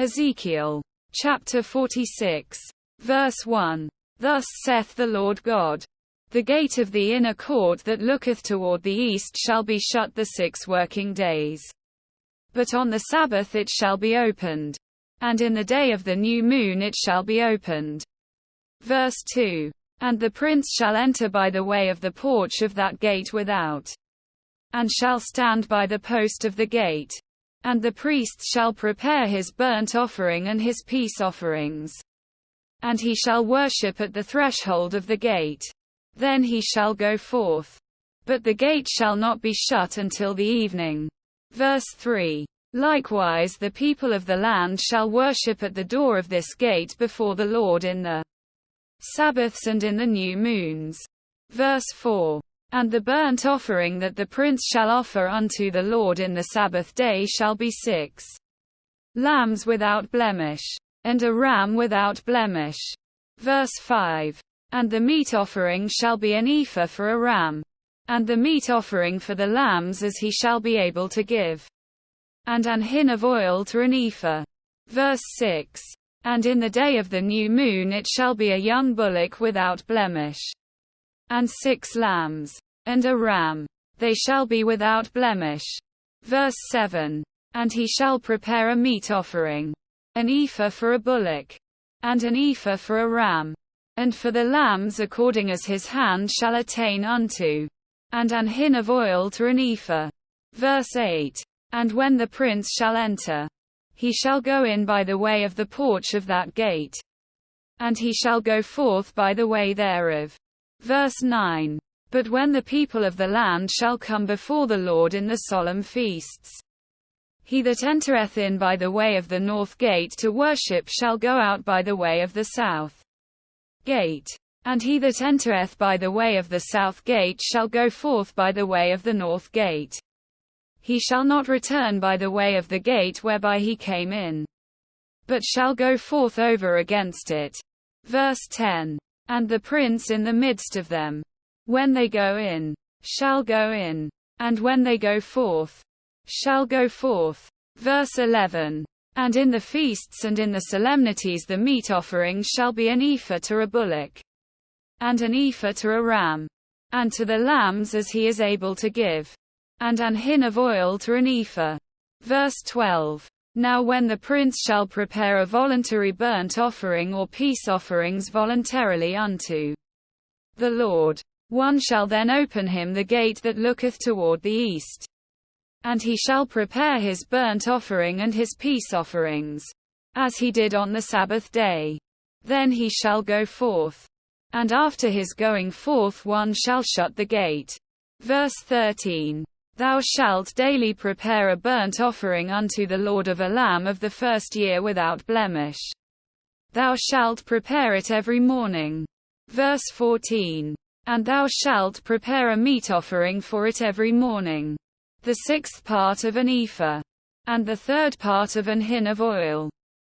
Ezekiel chapter 46, verse 1. Thus saith the Lord God, the gate of the inner court that looketh toward the east shall be shut the 6 working days. But on the Sabbath it shall be opened, and in the day of the new moon it shall be opened. Verse 2. And the prince shall enter by the way of the porch of that gate without, and shall stand by the post of the gate. And the priest shall prepare his burnt offering and his peace offerings. And he shall worship at the threshold of the gate. Then he shall go forth. But the gate shall not be shut until the evening. Verse 3. Likewise the people of the land shall worship at the door of this gate before the Lord in the Sabbaths and in the new moons. Verse 4. And the burnt offering that the prince shall offer unto the Lord in the Sabbath day shall be 6 lambs without blemish, and a ram without blemish. Verse 5. And the meat offering shall be an ephah for a ram, and the meat offering for the lambs as he shall be able to give, and an hin of oil to an ephah. Verse 6. And in the day of the new moon it shall be a young bullock without blemish, and 6 lambs, and a ram. They shall be without blemish. Verse 7. And he shall prepare a meat offering, an ephah for a bullock, and an ephah for a ram, and for the lambs according as his hand shall attain unto, and an hin of oil to an ephah. Verse 8. And when the prince shall enter, he shall go in by the way of the porch of that gate, and he shall go forth by the way thereof. Verse 9. But when the people of the land shall come before the Lord in the solemn feasts, he that entereth in by the way of the north gate to worship shall go out by the way of the south gate. And he that entereth by the way of the south gate shall go forth by the way of the north gate. He shall not return by the way of the gate whereby he came in, but shall go forth over against it. Verse 10. And the prince in the midst of them, when they go in, shall go in, and when they go forth, shall go forth. Verse 11. And in the feasts and in the solemnities the meat offering shall be an ephah to a bullock, and an ephah to a ram, and to the lambs as he is able to give, and an hin of oil to an ephah. Verse 12. Now when the prince shall prepare a voluntary burnt offering or peace offerings voluntarily unto the Lord, one shall then open him the gate that looketh toward the east. And he shall prepare his burnt offering and his peace offerings, as he did on the Sabbath day. Then he shall go forth. And after his going forth one shall shut the gate. Verse 13. Thou shalt daily prepare a burnt offering unto the Lord of a lamb of the first year without blemish. Thou shalt prepare it every morning. Verse 14. And thou shalt prepare a meat offering for it every morning, the 6th part of an ephah, and the 3rd part of an hin of oil,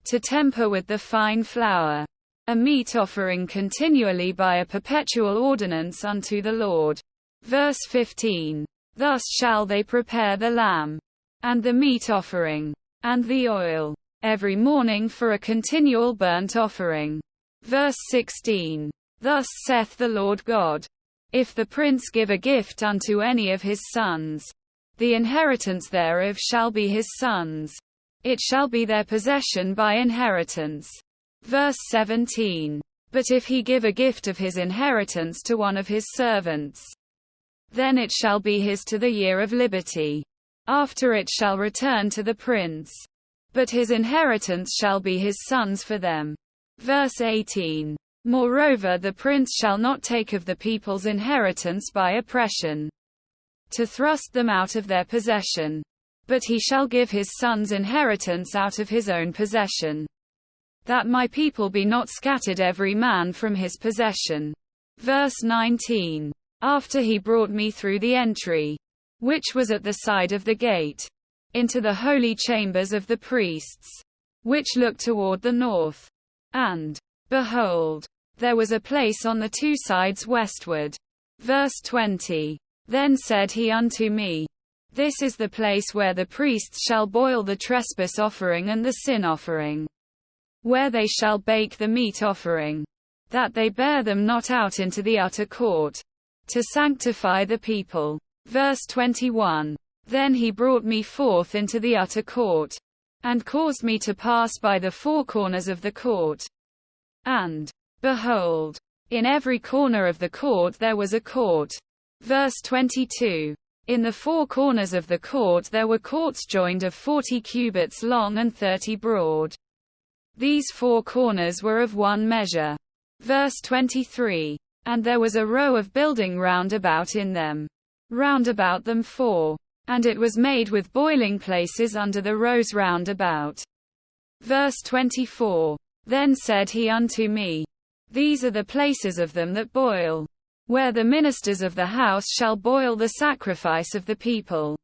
to temper with the fine flour, a meat offering continually by a perpetual ordinance unto the Lord. Verse 15. Thus shall they prepare the lamb, and the meat offering, and the oil, every morning for a continual burnt offering. Verse 16. Thus saith the Lord God, if the prince give a gift unto any of his sons, the inheritance thereof shall be his sons. It shall be their possession by inheritance. Verse 17. But if he give a gift of his inheritance to one of his servants, then it shall be his to the year of liberty. After it shall return to the prince. But his inheritance shall be his sons for them. Verse 18. Moreover the prince shall not take of the people's inheritance by oppression, to thrust them out of their possession. But he shall give his sons inheritance out of his own possession, that my people be not scattered every man from his possession. Verse 19. After he brought me through the entry, which was at the side of the gate, into the holy chambers of the priests, which looked toward the north, and, behold, there was a place on the 2 sides westward. Verse 20. Then said he unto me, This is the place where the priests shall boil the trespass offering and the sin offering, where they shall bake the meat offering, that they bear them not out into the utter court, to sanctify the people. Verse 21. Then he brought me forth into the utter court, and caused me to pass by the four corners of the court. And, behold, in every corner of the court there was a court. Verse 22. In the four corners of the court there were courts joined of 40 cubits long and 30 broad. These four corners were of one measure. Verse 23. And there was a row of building round about in them, round about them four. And it was made with boiling places under the rows round about. Verse 24. Then said he unto me, These are the places of them that boil, where the ministers of the house shall boil the sacrifice of the people.